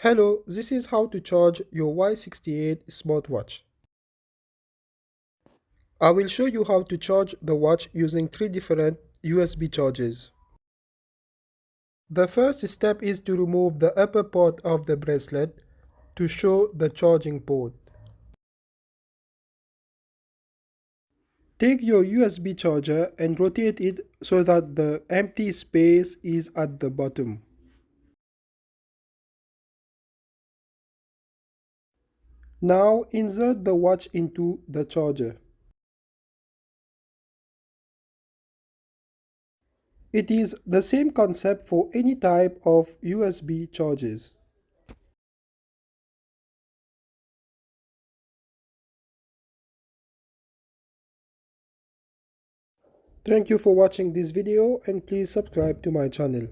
Hello, this is how to charge your Y68 smartwatch. I will show you how to charge the watch using three different USB chargers. The first step is to remove the upper part of the bracelet to show the charging port. Take your USB charger and rotate it so that the empty space is at the bottom. Now insert the watch into the charger. It is the same concept for any type of USB chargers. Thank you for watching this video and please subscribe to my channel.